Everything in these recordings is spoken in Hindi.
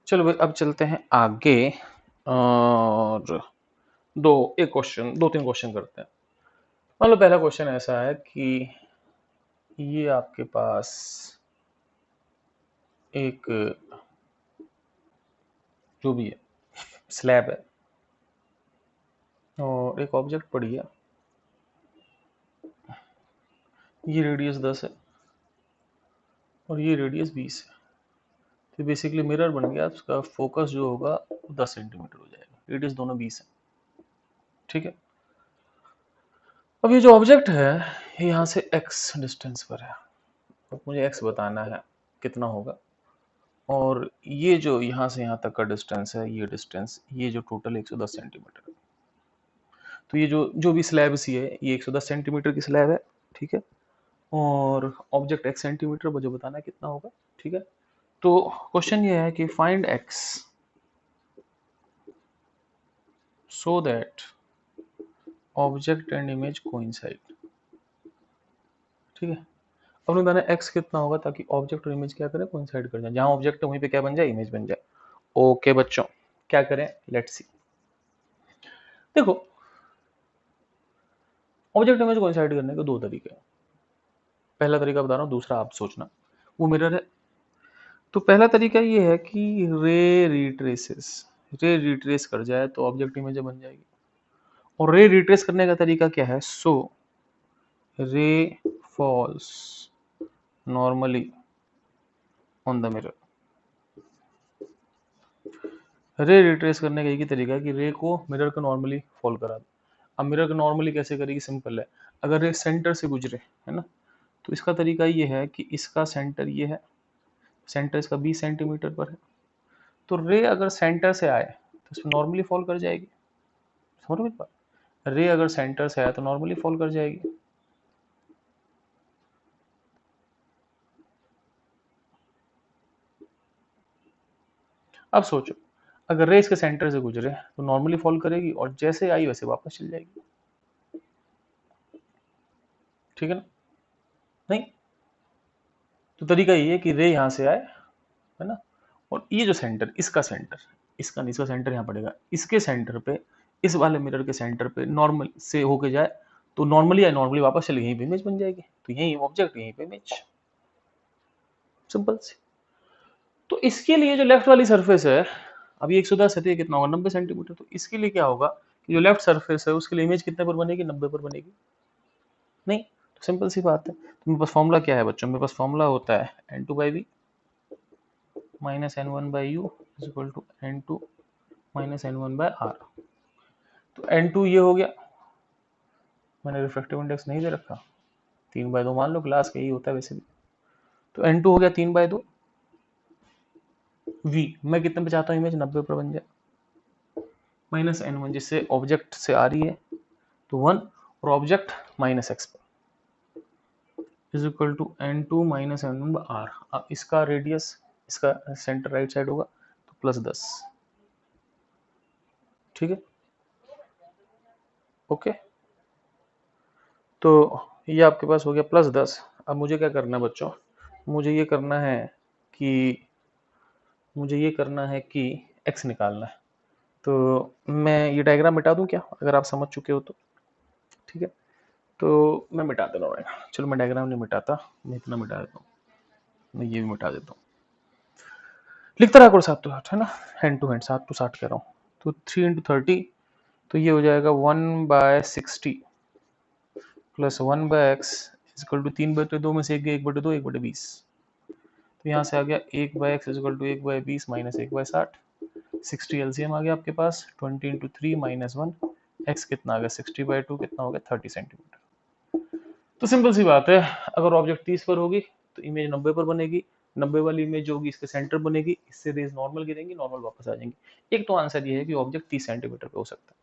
चलो भाई अब चलते हैं आगे और एक क्वेश्चन, 2-3 क्वेश्चन करते हैं। मान लो पहला क्वेश्चन ऐसा है कि ये आपके पास एक जो भी है स्लैब है और एक ऑब्जेक्ट पड़ी है, ये रेडियस 10 है और ये रेडियस 20 है। तो बेसिकली मिरर बन गया, उसका फोकस जो होगा वो 10 सेंटीमीटर हो जाएगा, रेडियस दोनों 20 है। ठीक है, अब ये जो ऑब्जेक्ट है ये यहाँ से x डिस्टेंस पर है, अब मुझे x बताना है कितना होगा, और ये जो यहाँ से यहाँ तक का डिस्टेंस है, ये डिस्टेंस, ये जो टोटल 110 सेंटीमीटर है। तो ये जो जो भी स्लैब सी है ये 110 सेंटीमीटर की स्लैब है। ठीक है, और ऑब्जेक्ट x सेंटीमीटर, मुझे बताना है कितना होगा। ठीक है, तो क्वेश्चन ये है कि find x so that object and image coincide. ठीक है, अब हमें बताना है x कितना होगा ताकि ऑब्जेक्ट और इमेज क्या करें, कोइंसाइड कर जाए, जहां ऑब्जेक्ट है वहीं पे क्या बन जाए, इमेज बन जाए। ओके बच्चों, क्या करें, लेट्स सी। देखो, ऑब्जेक्ट इमेज कोइंसाइड करने के दो तरीके हैं। पहला तरीका बता रहा हूँ, दूसरा आप सोचना। वो मिरर है, तो पहला तरीका ये है कि रे रिट्रेस कर जाए तो ऑब्जेक्ट इमेज बन जाएगी। और रे रिट्रेस करने का तरीका क्या है, so ray falls normally on the mirror. Ray retrace करने का एक ही तरीका है कि रे को मिरर को नॉर्मली फॉल करा दो। अब मिरर को नॉर्मली कैसे करेगी, सिंपल है। अगर रे सेंटर से गुजरे, है ना, तो इसका तरीका ये है कि इसका सेंटर ये है, सेंटर इसका 20 सेंटीमीटर पर है, तो रे अगर सेंटर से आए तो इसमें नॉर्मली फॉल कर जाएगी। समझ मेरी बात, रे अगर सेंटर से आए तो नॉर्मली फॉल कर जाएगी। अब सोचो, अगर रे इसके सेंटर से गुजरे तो नॉर्मली फॉल करेगी और जैसे आई वैसे वापस चल जाएगी। ठीक है ना, नहीं, तो तरीका ये है कि रे यहां से आए, है ना, और ये जो सेंटर, इसका सेंटर, इसका नहीं, इसका सेंटर यहाँ पड़ेगा, इसके सेंटर पे, इस वाले मिरर के सेंटर पे नॉर्मल से होके जाए तो नॉर्मली या नॉर्मली वापस चले, यहीं पे इमेज बन जाएगी। तो यहीं ऑब्जेक्ट, यहीं पे इमेज, सिंपल सी। तो इसके लिए जो लेफ्ट वाली सरफेस है, अभी 110 है तो ये कितना होगा, 90 सेंटीमीटर। तो इसके लिए क्या होगा कि जो लेफ्ट सरफेस है उसके लिए इमेज कितने पर बनेगी, 90 पर बनेगी। नहीं, तो सिंपल सी बात है। तो मेरे पास फॉर्मूला क्या है बच्चों, मेरे पास फॉर्मूला होता है n2/v minus n1/u is equal to n2 minus n1/r। तो n2 ये हो गया, मैंने रिफ्रैक्टिव इंडेक्स नहीं दे रखा, 3/2 मान लो, क्लास का यही होता है वैसे भी। तो n2 हो गया 3/2, v मैं कितने पे चाहता हूँ इमेज, 90 पर बन जाए, माइनस n1 जिससे ऑब्जेक्ट से आ रही है तो 1, और ऑब्जेक्ट माइनस x पर, is equal to n2 minus n1/r। अब इसका रेडियस, इसका सेंटर राइट साइड होगा तो +10। ठीक है, ओके, तो ये आपके पास हो गया +10। अब मुझे क्या करना है बच्चों, कि मुझे ये करना है कि x निकालना है। तो मैं ये डायग्राम मिटा दूं क्या, अगर आप समझ चुके हो तो। ठीक है, तो मैं मिटा दे रहा हूँ, चलो मैं डायग्राम नहीं मिटाता, मैं इतना मिटा देता हूँ, मैं ये भी मिटा देता हूँ। लिखता रहा करो 7 to 8, है ना, हैंड टू हैंड 7 to 60 कह रहा हूँ। तो 3 into 30, तो ये हो जाएगा 1/60 प्लस 1/x इजकल टू 3/2 में से 1/2, 1/20। तो यहाँ से आ गया 1/x is equal to 1/20 minus 1/60। 60 LCM आ गया आपके पास, 20 into 3 माइनस 1, x कितना आ गया 60/2, कितना हो गया 30 सेंटीमीटर। तो सिंपल सी बात है, अगर ऑब्जेक्ट 30 पर होगी तो इमेज 90 पर बनेगी, 90 वाली इमेज जो होगी इसके सेंटर बनेगी, इससे रेज नॉर्मल गिरेंगी, नॉर्मल वापस आ जाएंगी। एक तो आंसर ये है कि ऑब्जेक्ट 30 सेंटीमीटर पे हो सकता है,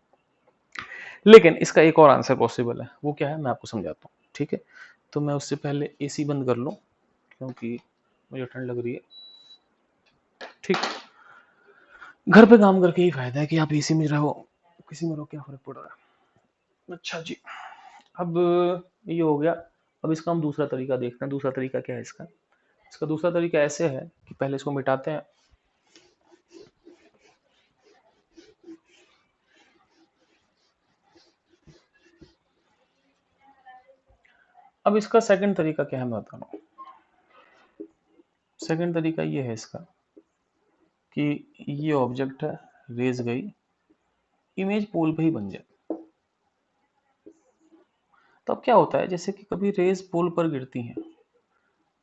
लेकिन इसका एक और आंसर पॉसिबल है, वो क्या है मैं आपको समझाता हूँ। ठीक है, तो मैं उससे पहले एसी बंद कर लूँ क्योंकि मुझे ठंड लग रही है। ठीक, घर पे काम करके ही फायदा है कि आप एसी में रहो, किसी में रहो क्या फर्क पड़ रहा है। अच्छा जी, अब ये हो गया। अब इसका हम दूसरा तरीका देखते हैं। दूसरा तरीका क्या है इसका, इसका दूसरा तरीका ऐसे है कि पहले इसको मिटाते हैं, अब इसका सेकंड तरीका क्या है मैं बता रहा हूँ। सेकंड तरीका ये है इसका कि ये ऑब्जेक्ट है, रेज गई, इमेज पोल पे ही बन जाए। तो अब क्या होता है, जैसे कि कभी रेज पोल पर गिरती हैं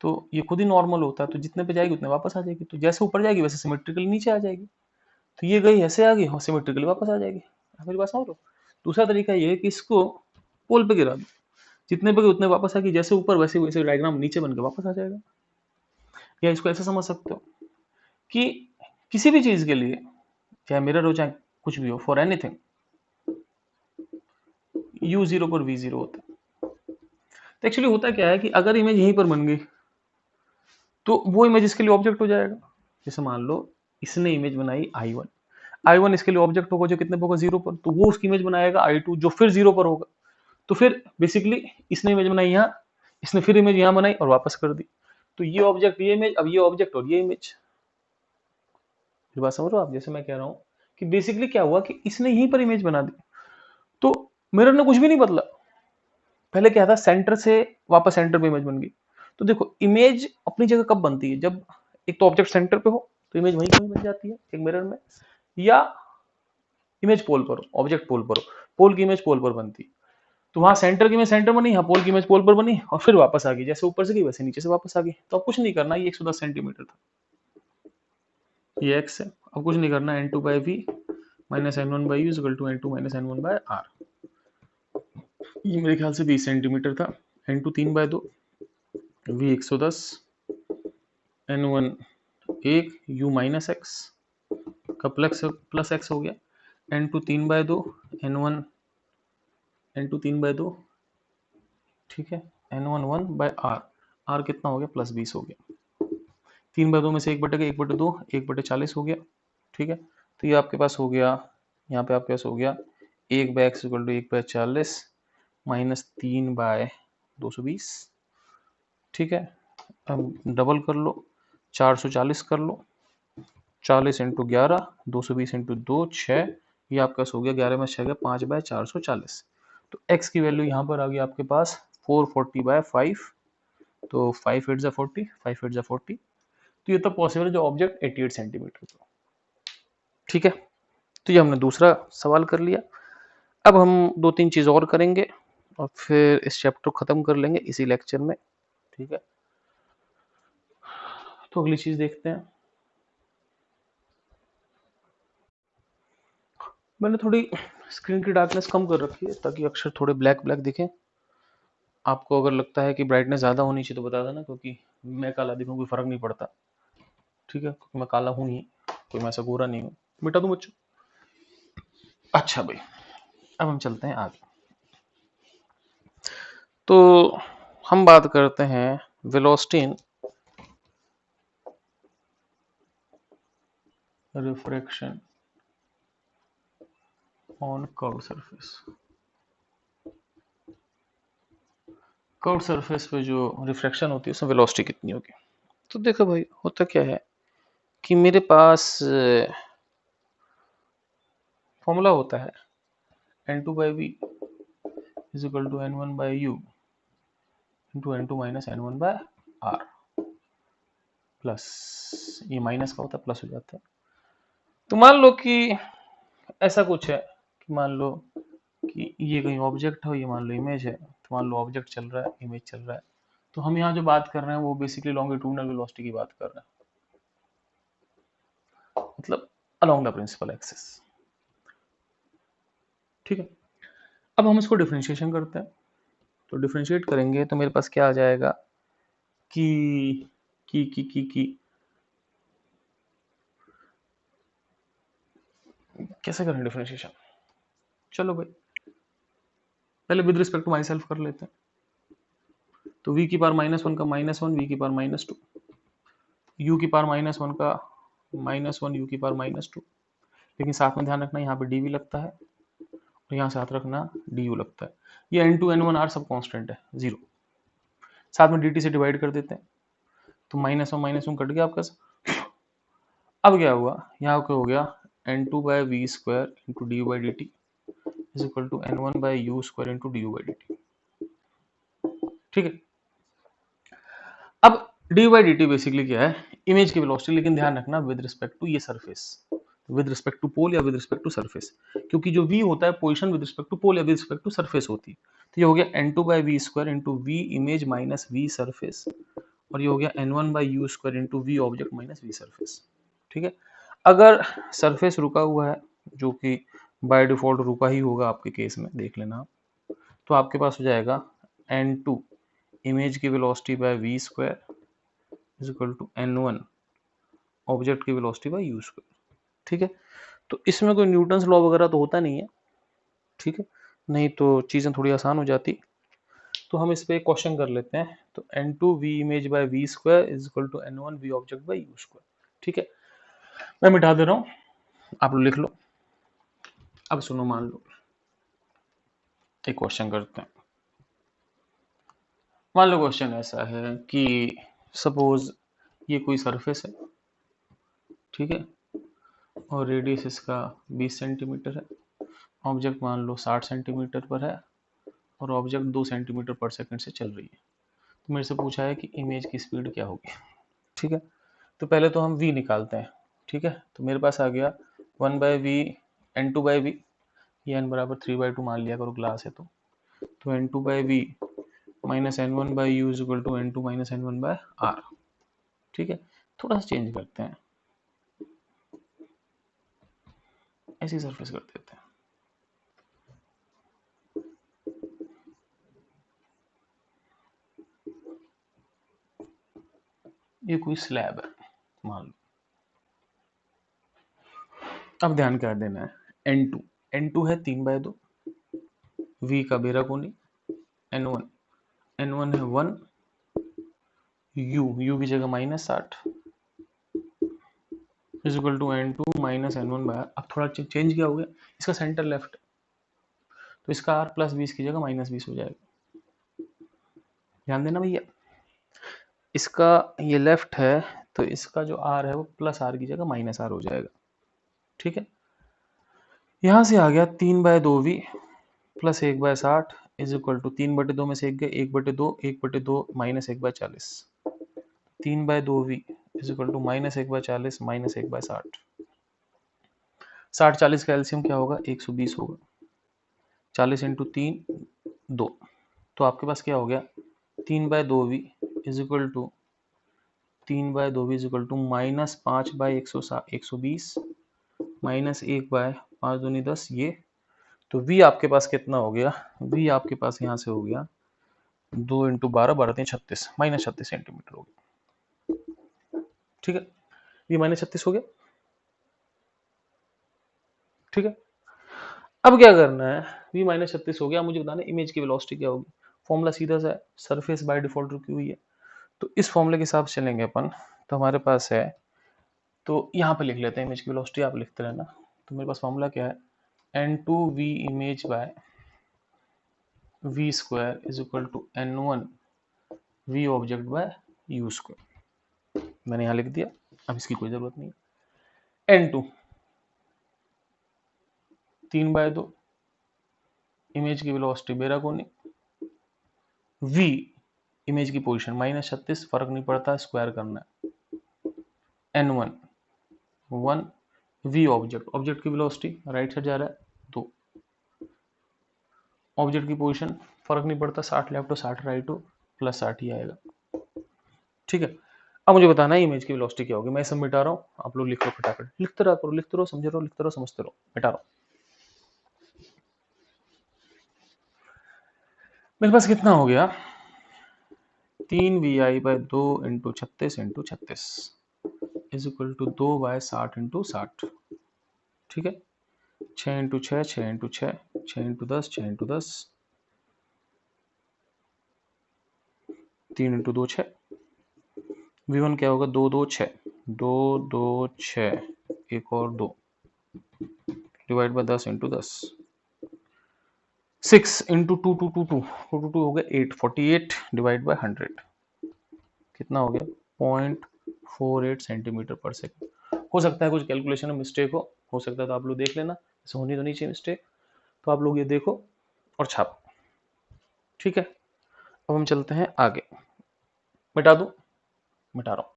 तो ये खुद ही नॉर्मल होता है, तो जितने पे जाएगी उतने वापस आ जाएगी, तो जैसे ऊपर जाएगी वैसे सिमेट्रिकली नीचे आ जाएगी। तो ये गई ऐसे आ गई और सिमेट्रिकली वापस आ जाएगी। आप मेरी बात समझ लो। दूसरा तरीका ये है कि इसको पोल पे गिरा दो, जितने पे गई उतने वापस आ गई, जैसे ऊपर वैसे वैसे डायग्राम नीचे बन के वापस आ जाएगा। या इसको ऐसे समझ सकते हो कि किसी भी चीज के लिए, चाहे मिरर हो चाहे कुछ भी हो, फॉर एनीथिंग यू जीरो पर वी जीरो होता है। तो एक्चुअली होता क्या है कि अगर इमेज यहीं पर बन गई तो वो इमेज इसके लिए ऑब्जेक्ट हो जाएगा। जैसे मान लो इसने इमेज बनाई I1, I1 इसके लिए ऑब्जेक्ट होगा जो कितने पर होगा, 0 पर, तो वो उसकी इमेज बनाएगा I2 जो फिर 0 पर होगा। तो फिर बेसिकली इसने इमेज बनाई यहाँ, इसने फिर इमेज यहाँ बनाई और वापस कर दी। तो ये ऑब्जेक्ट ये इमेज, अब ये ऑब्जेक्ट और ये इमेज। ये बात समझ रहे हो आप? जैसे मैं कह रहा हूँ कि बेसिकली क्या हुआ कि इसने यहीं पर इमेज बना दी, तो मिरर ने कुछ भी नहीं बदला। पहले क्या था, सेंटर से वापस सेंटर पे इमेज बन गई। तो देखो इमेज अपनी जगह कब बनती है, जब एक तो ऑब्जेक्ट सेंटर पे हो तो इमेज वहीं कहीं बन जाती है एक मिरर में, या इमेज पोल पर हो, ऑब्जेक्ट पोल पर हो, पोल की इमेज पोल पर बनती है। तो वहां सेंटर की इमेज सेंटर बनी, यहाँ पोल की इमेज पोल पर बनी और फिर वापस आ गई, जैसे ऊपर से गई वैसे नीचे से वापस आ गई। तो अब कुछ नहीं करना, ये 110 सेंटीमीटर था, ये एक्स है। अब कुछ नहीं करना, n2 by v minus n1 by u equal to n2 minus n1 by r. ये मेरे ख्याल से 20 सेंटीमीटर था। n2 3/2, v 110, n1 1, u minus x का प्लस एक्स हो गया, n2 3/2, n1 n2 3/2, ठीक है, n1 1 बाय आर, आर कितना हो गया, प्लस 20 हो गया। 3/2 में से 1/2, 1/2, 1/40 हो गया, ठीक है। तो ये आपके पास हो गया, यहाँ पे आपके पास हो गया 1/x इक्वल टू 1/40 माइनस 3/220, ठीक है। अब डबल कर लो, 440 कर लो, 40 इंटू 11, 220 इंटू 2 6, ये आपका हो गया 11 में 6 गया 5/440। तो x की वैल्यू यहाँ पर आ गई आपके पास 440/5, तो 5 8 40, 5 8 40। तो ये तब पॉसिबल है जो ऑब्जेक्ट 88 सेंटीमीटर का, ठीक है। तो ये हमने दूसरा सवाल कर लिया। अब हम दो तीन चीज़ और करेंगे और फिर इस चैप्टर को ख़त्म कर लेंगे इसी लेक्चर में, ठीक है। तो अगली चीज़ देखते हैं। मैंने थोड़ी स्क्रीन की डार्कनेस कम कर रखी है ताकि अक्षर थोड़े ब्लैक ब्लैक दिखें। आपको अगर लगता है कि ब्राइटनेस ज़्यादा होनी चाहिए तो बता देना, क्योंकि मैं काला दिखूँ कोई फ़र्क नहीं पड़ता, ठीक है, क्योंकि मैं काला हूँ नहीं, कोई मैं ऐसा गोरा नहीं हूँ। मिटा दूँ बच्चों? अच्छा भाई, अब हम चलते हैं आगे। तो हम बात करते हैं velocity in refraction on curve surface. Curve surface पे जो रिफ्रैक्शन होती है उसमें वेलोसिटी कितनी होगी। तो देखो भाई, होता क्या है कि मेरे पास फॉर्मूला होता है n2 by v is equal to n1 by u into n2 minus n1 by r, plus ये माइनस का होता है प्लस हो जाता है। तो मान लो कि ऐसा कुछ है कि मान लो कि ये कहीं ऑब्जेक्ट हो, ये मान लो इमेज है, तो मान लो ऑब्जेक्ट चल रहा है, इमेज चल रहा है। तो हम यहाँ जो बात कर रहे हैं वो बेसिकली लॉन्गिट्यूडनल वेलोसिटी की बात कर रहे हैं, मतलब अलोंग द प्रिंसिपल एक्सिस, ठीक है। अब हम इसको डिफरेंशिएशन करते हैं। तो डिफरेंशिएट करेंगे तो मेरे पास क्या आ जाएगा कि की कैसे करें डिफरेंशिएशन? चलो भाई, पहले with respect to myself कर लेते हैं। तो v की पावर -1 का -1, v की पावर -2, u की पावर -1 का -1, u की पावर -2। लेकिन साथ में ध्यान रखना यहाँ पे dv लगता है और यहाँ साथ रखना du लगता है। ये n2 n1 r सब कांस्टेंट है, 0। साथ में dt से डिवाइड कर देते हैं, तो -1 कट गया आपका। अब क्या हुआ, यहाँ क्या हो गया, n2 by v square into d by d t is equal to n1 by u square into d by d t. ठीक है। अब d by d t basically क्या है, इमेज की वेलोसिटी, लेकिन ध्यान रखना विद रिस्पेक्ट टू ये surface, with respect to pole या विद रिस्पेक्ट टू सरफेस, क्योंकि जो v होता है position with respect to pole या विद रिस्पेक्ट टू सरफेस होती है। तो ये हो गया n2 by v square into v image minus v surface, और ये हो गया n1 by u square into v object minus v surface. ठीक है। अगर सरफेस रुका हुआ है, जो कि बाय डिफॉल्ट रुका ही होगा आपके केस में, देख लेना आप, तो आपके पास हो जाएगा n2 इमेज की velocity by v square is equal to n1 object की वेलोसिटी बाय यू स्क्वायर। ठीक है। तो इसमें कोई न्यूटन्स लॉ वगैरह तो होता नहीं है, ठीक है, नहीं तो चीज़ें थोड़ी आसान हो जाती। तो हम इस पे एक क्वेश्चन कर लेते हैं। तो n2 v image by v square is equal to n1 v object by u square. ठीक है, मैं मिटा दे रहा हूँ, आप लोग लिख लो। अब सुनो, मान लो एक क्वेश्चन करते हैं। मान लो क्वेश्चन ऐसा है कि सपोज ये कोई सरफेस है, ठीक है, और रेडियस इसका 20 सेंटीमीटर है, ऑब्जेक्ट मान लो 60 सेंटीमीटर पर है, और ऑब्जेक्ट 2 सेंटीमीटर पर सेकंड से चल रही है। तो मेरे से पूछा है कि इमेज की स्पीड क्या होगी। ठीक है, तो पहले तो हम v निकालते हैं। ठीक है, तो मेरे पास आ गया 1 by v n2 by v, ये n बराबर 3/2 मान लिया करो, ग्लास है तो n2 by v minus n1 by u is equal to n2 minus n1 by r. ठीक है, थोड़ा सा चेंज करते हैं, ऐसी सरफेस कर देते हैं। ये कोई स्लैब है मान लो। अब ध्यान क्या देना है, n2 है 3/2, v का बेरा कोनी, n1 है 1, u की जगह -60 is equal to n2 minus n1 by. अब थोड़ा चेंज क्या हो गया, इसका सेंटर लेफ्ट, तो इसका r प्लस 20 की जगह -20 हो जाएगा। ध्यान देना भैया, इसका ये लेफ्ट है, तो इसका जो r है वो प्लस r की जगह -r हो जाएगा। ठीक है, यहां से आ गया 3/2v plus 1/60 is equal to 3/2 में से एक गए 1/2, 1/2 minus 1/40, 3/2v is equal to -1/40 minus 1/60। 60-40 का एलसीएम क्या होगा, 120 होगा। 40 इंटू 3 2, तो आपके पास क्या हो गया, 3/2v is equal to 3/2v is equal to -5/120 minus 1/5×2 10, ये तो v आपके पास कितना हो गया, v आपके पास यहाँ से हो गया 2 इंटू 12 12 36 -36 सेंटीमीटर हो गया। ठीक है, ये -36 हो गया। ठीक है, अब क्या करना है, v -36 हो गया, मुझे बताना इमेज की वेलोसिटी क्या होगी। फॉर्मूला सीधा सा है, सरफेस बाय डिफॉल्ट रुकी हुई है, तो इस फॉर्मूले के हिसाब से चलेंगे अपन। तो हमारे पास है, तो यहाँ पे लिख लेते हैं इमेज की वेलोसिटी, आप लिखते रहना। तो मेरे पास फॉर्मूला क्या है, n2v image by v square is equal to n1 v object by u square. मैंने यहाँ लिख दिया, अब इसकी कोई जरूरत नहीं है। n2 3/2 इमेज की वेलोसिटी बेरा कोनी, v इमेज की पोजीशन -36, फर्क नहीं पड़ता, स्क्वायर करना है, n1 1 v ऑब्जेक्ट की वेलोसिटी राइट साइड जा रहा है, तो ऑब्जेक्ट की पोजीशन फर्क नहीं पड़ता, 60 लेफ्ट हो 60 राइट हो, प्लस 60 ही आएगा। ठीक है, अब मुझे बताना है इमेज की वेलोसिटी क्या होगी। मैं सब मिटा रहा हूँ, आप लोग लिख लो फटाफट, लिखते रहो करो, लिखते रहो, समझ रहे हो, लिखते रहो, समझते रहो, मिटा रहा हूँ। मेरे पास कितना हो गया, 3vi/2 into 36 into 36 is equal to 2/60 into 60। ठीक है, 6 into 6 6 into 6 6 into 10 6 into 10, 3 into 2 6, v1 क्या होगा, 2 2 6 2 2 6 एक और 2 डिवाइड बाय 10 इंटू 10, 6 इंटू 2 2 2 2 2 2 हो गया 8 48 डिवाइड बाय 100 कितना हो गया, 0.48 सेंटीमीटर पर सेकंड। हो सकता है कुछ कैलकुलेशन में मिस्टेक हो सकता है, तो आप लोग देख लेना, ऐसे होनी तो नहीं चाहिए मिस्टेक, तो आप लोग ये देखो और छापो। ठीक है, अब हम चलते हैं आगे। मिटा दूं? मिटा रहा हूं,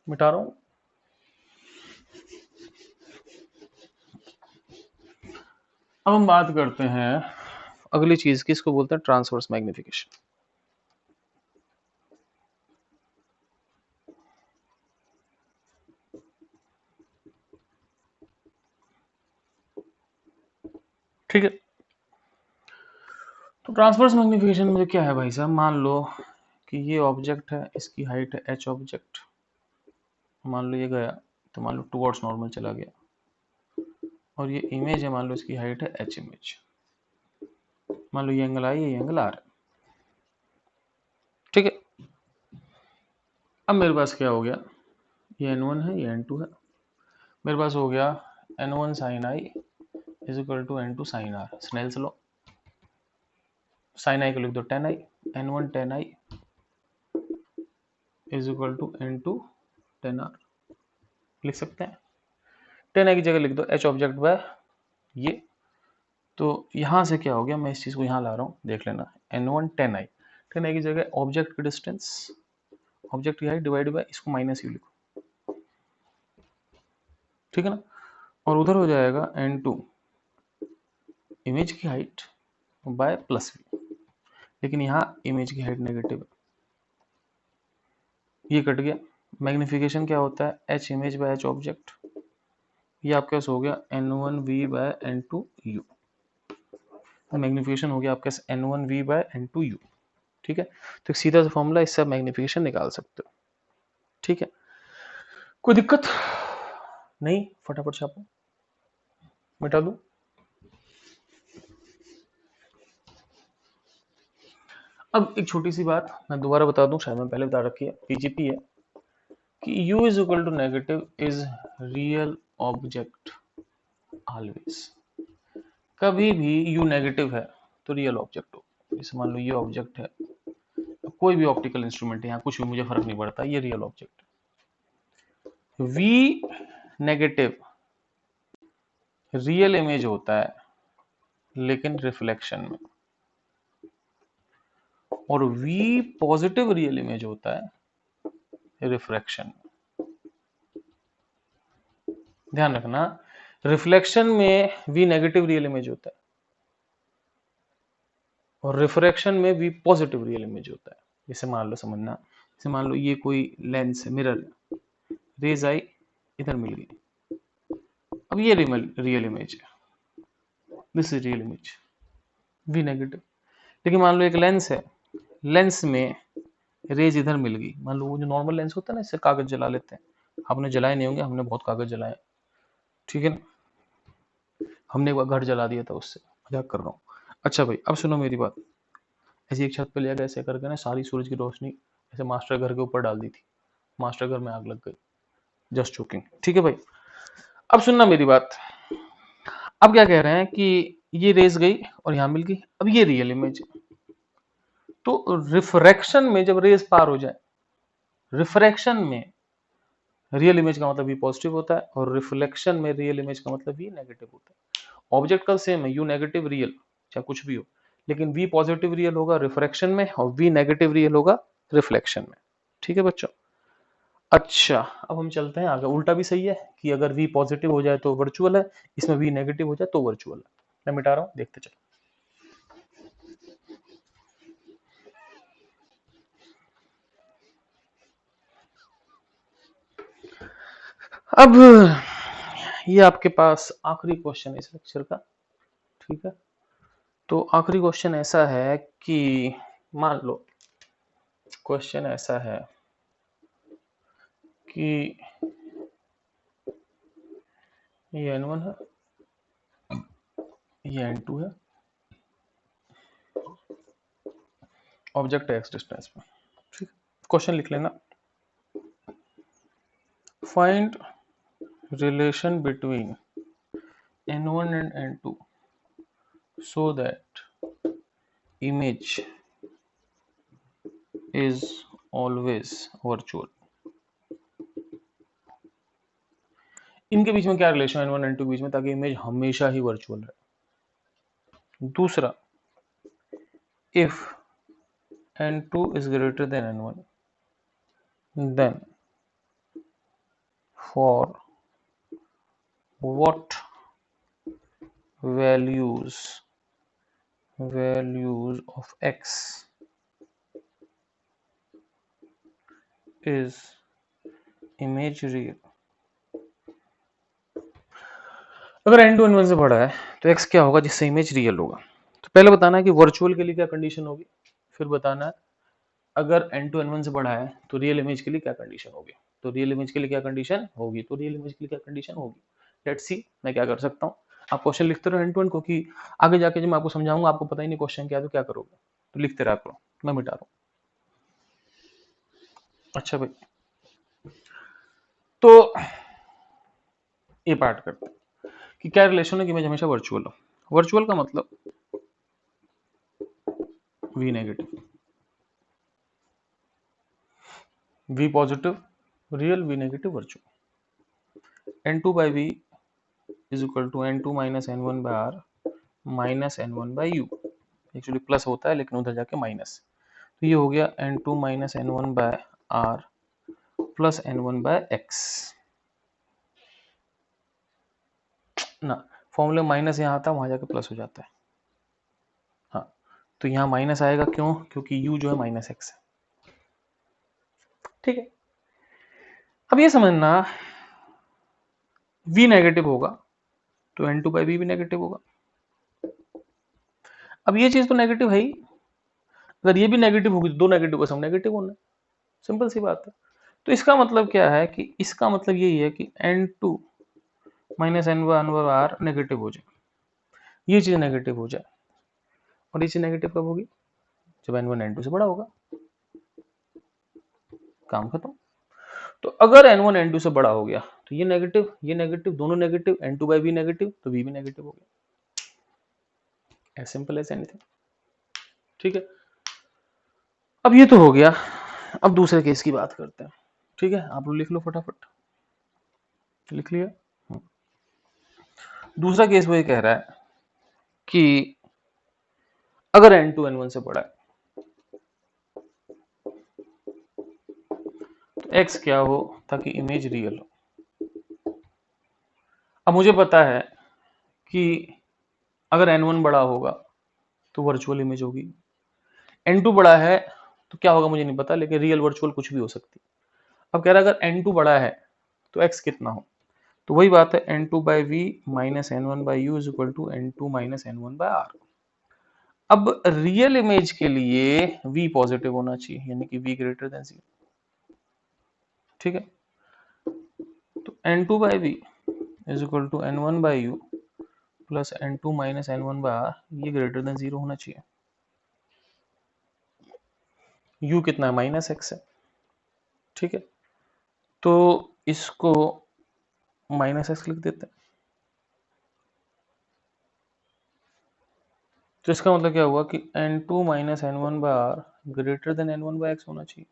मिटा रहा हूं। अब हम बात करते हैं अगली चीज की, इसको बोलते हैं ट्रांसवर्स मैग्निफिकेशन। ठीक है, तो ट्रांसवर्स मैग्निफिकेशन में क्या है भाई साहब, मान लो कि ये ऑब्जेक्ट है, इसकी हाइट है एच ऑब्जेक्ट, मान लो ये गया तो मान लो टुवर्ड्स नॉर्मल चला गया, और ये इमेज है, मान लो इसकी हाइट है एच इमेज, मान लो ये एंगल आई, ये एंगल आर है। ठीक है, अब मेरे पास क्या हो गया, ये n1 है, ये n2 है, मेरे पास हो गया n1 sin i is equal to n2 sin r। Snell's law, sin i को लिख दो tan i, n1 tan i is equal to n2 tan r, लिख सकते हैं। tan i की जगह लिख दो h ऑब्जेक्ट बाय ये, तो यहां से क्या हो गया, मैं इस चीज को यहां ला रहा हूं, देख लेना, n1 tan i, tan i की जगह ऑब्जेक्ट की डिस्टेंस, ऑब्जेक्ट की हाइट डिवाइड बाय इसको माइनस यू लिखो, ठीक है ना, और उधर हो जाएगा n2 इमेज की हाइट बाय प्लस वी, लेकिन यहाँ इमेज की हाइट नेगेटिव है, ये कट गया। मैग्निफिकेशन क्या होता है, H image by H object, ये आपके पास हो गया n1v बाय n2u, मैग्निफिकेशन हो गया आपके पास n1v बाय n2u। ठीक है, तो एक सीधा सा फॉर्मूला, इससे आप मैग्निफिकेशन निकाल सकते हो। ठीक है, कोई दिक्कत नहीं, फटाफट छापो, मिटा दूं। अब एक छोटी सी बात मैं दोबारा बता दूं, शायद मैं पहले बता रखी है, पीजीपी है कि u is equal to negative is real object always. कभी भी u नेगेटिव है तो रियल ऑब्जेक्ट हो, जैसे मान लो ये ऑब्जेक्ट है, कोई भी ऑप्टिकल इंस्ट्रूमेंट है, यहाँ कुछ भी मुझे फर्क नहीं पड़ता, ये रियल ऑब्जेक्ट है। v नेगेटिव रियल इमेज होता है लेकिन रिफ्लेक्शन में, और v पॉजिटिव रियल इमेज होता है रिफ्रैक्शन में। ध्यान रखना, रिफ्लेक्शन में v नेगेटिव रियल इमेज होता है और रिफ्रैक्शन में v पॉजिटिव रियल इमेज होता है। जैसे मान लो, समझना, जैसे मान लो ये कोई लेंस है, मिरर है, रेज आई, इधर मिल गई, अब ये रियल इमेज है, this is real image, v negative. लेकिन मान लो एक लेंस है, लेंस में रेज इधर मिल गई, मान लो वो जो नॉर्मल लेंस होता है ना, इससे कागज जला लेते हैं, आपने जलाए नहीं होंगे, हमने बहुत कागज जलाए, ठीक है ना, हमने एक बार घर जला दिया था उससे, मजाक कर रहा हूँ। अच्छा भाई, अब सुनो मेरी बात, ऐसी एक छत पे ले गए, ऐसे करके ना सारी सूरज की रोशनी ऐसे मास्टर घर के ऊपर डाल दी थी, मास्टर घर में आग लग गई, जस्ट जोकिंग, ठीक है भाई। अब सुनना मेरी बात, अब क्या कह रहे हैं कि ये रेस गई और यहां मिल गई, अब ये रियल इमेज है, तो रिफ्रैक्शन में जब रेस पार हो जाए, रिफ्रैक्शन में रियल इमेज का मतलब वी पॉजिटिव होता है और रिफ्लेक्शन में रियल इमेज का मतलब वी नेगेटिव होता है। ऑब्जेक्ट का सेम है, यू नेगेटिव रियल, चाहे कुछ भी हो, लेकिन वी पॉजिटिव रियल होगा रिफ्रैक्शन में और वी नेगेटिव रियल होगा रिफ्लेक्शन में। ठीक है बच्चों, अच्छा अब हम चलते हैं आगे, उल्टा भी सही है कि अगर वी पॉजिटिव हो जाए तो वर्चुअल है, इसमें वी नेगेटिव हो जाए तो वर्चुअल है। मैं मिटा रहा हूं, देखते चलो। अब ये आपके पास आखिरी क्वेश्चन है इस लेक्चर का, ठीक है, तो आखिरी क्वेश्चन ऐसा है कि मान लो क्वेश्चन ऐसा है कि ये n1 है, ये n2 है, ऑब्जेक्ट है x डिस्टेंस में, ठीक, क्वेश्चन लिख लेना, find relation between n1 and n2 so that image is always virtual। इनके बीच में क्या रिलेशन है n1 n2 के बीच में, ताकि इमेज हमेशा ही वर्चुअल रहे। दूसरा, if n2 is greater than n1, then for what values of x is image real। अगर n2 n1 से बड़ा है तो x क्या होगा जिससे इमेज रियल होगा। तो पहले बताना है कि वर्चुअल के लिए क्या कंडीशन होगी, फिर बताना है अगर n2 n1 से बड़ा है तो रियल इमेज के लिए क्या कंडीशन होगी। तो रियल इमेज के लिए क्या कंडीशन होगी, तो रियल इमेज के लिए क्या कंडीशन होगी। लेट्स सी मैं क्या कर सकता हूँ। आप क्वेश्चन लिखते रहो n2 n क्योंकि आगे जाके जब मैं आपको समझाऊंगा आपको पता ही नहीं क्वेश्चन क्या है तो क्या करोगे, तो लिखते रहा करो। मैं मिटा रहा हूँ। अच्छा भाई, तो ये पार्ट करते हैं कि क्या रिलेशन है कि इमेज हमेशा वर्चुअल हो। वर्चुअल का मतलब v negative, v positive real, v negative virtual. n2 by v is equal to n2 minus n1 by r minus n1 by u। Actually plus होता है लेकिन उधर जाके माइनस, तो ये हो गया n2 minus n1 by r plus n1 by x ना। फॉर्मूले माइनस यहाँ आता है, वहां जाके प्लस हो जाता है। हाँ, तो यहाँ माइनस आएगा क्यों, क्योंकि u जो है माइनस एक्स है। ठीक है, अब ये समझना v नेगेटिव होगा तो n2 by v भी नेगेटिव होगा। अब ये चीज तो नेगेटिव है ही, अगर ये भी नेगेटिव होगी तो दो नेगेटिव का सम नेगेटिव होना है, सिंपल सी बात है। तो इसका मतलब क्या है कि इसका मतलब यही है कि n2 minus n1 r negative हो जाए, ये चीज नेगेटिव हो जाए। और ये चीज नेगेटिव कब होगी, जब n1 n2 से बड़ा होगा। काम खत्म। तो अगर n1 n2 से बड़ा हो गया तो ये नेगेटिव दोनों negative, n2 by v negative तो v भी नेगेटिव हो गया। As simple as anything. ठीक है, अब ये तो हो गया। अब दूसरे केस की बात करते हैं। ठीक है, आप लोग लिख लो फटाफट, लिख लिया। दूसरा केस वो ये कह रहा है कि अगर n2 n1 से बड़ा है तो x क्या हो ताकि इमेज रियल हो। अब मुझे पता है कि अगर n1 बड़ा होगा तो वर्चुअल इमेज होगी, n2 बड़ा है तो क्या होगा मुझे नहीं पता, लेकिन रियल वर्चुअल कुछ भी हो सकती है। अब कह रहा है अगर n2 बड़ा है तो x कितना हो, तो वही बात है n2 by v minus n1 by u is equal to n2 minus n1 by r। अब रियल इमेज के लिए v पॉजिटिव होना चाहिए, यानी कि v ग्रेटर देन 0। ठीक है, तो n2 by v is equal to n1 by u plus n2 minus n1 by r, ये ग्रेटर देन 0 होना चाहिए। u कितना है, माइनस एक्स है। ठीक है, तो इसको माइनस एक्स लिख देते हैं। तो इसका मतलब क्या हुआ कि n2 minus n1 by r greater than n1 by x होना चाहिए।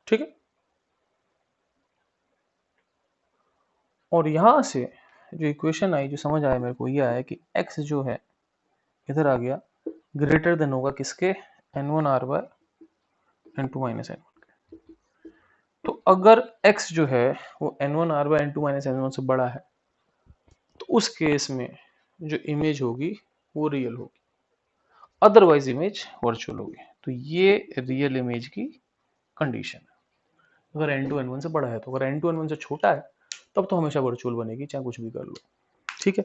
ठीक है, और यहां से जो इक्वेशन आई, जो समझ आया मेरे को, ये आया कि x जो है इधर आ गया, ग्रेटर देन होगा किसके, n1 r by n2 minus n1 के। तो अगर x जो है वो n1 r by n2 minus n1 से बड़ा है तो उस केस में जो इमेज होगी वो रियल होगी, अदरवाइज इमेज वर्चुअल होगी। तो ये रियल इमेज की कंडीशन है अगर n2 n1 से बड़ा है। तो अगर n2 n1 से छोटा है तब तो हमेशा वर्चुअल बनेगी, चाहे कुछ भी कर लो। ठीक है,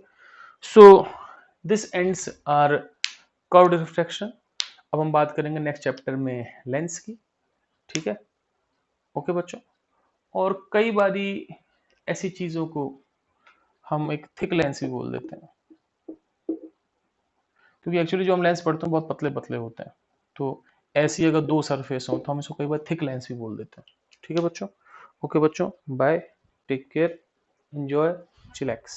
so this ends are curved refraction. अब हम बात करेंगे नेक्स्ट चैप्टर में लेंस की। ठीक है, ओके बच्चों। और कई बारी ऐसी चीजों को हम एक थिक लेंस भी बोल देते हैं, क्योंकि एक्चुअली जो हम लेंस पढ़ते हैं बहुत पतले पतले होते हैं। तो ऐसी अगर दो सरफेस हो तो हम इसको कई बार थिक लेंस भी बोल देते हैं। ठीक है बच्चों, ओके बच्चों, bye, take care, enjoy, chillax.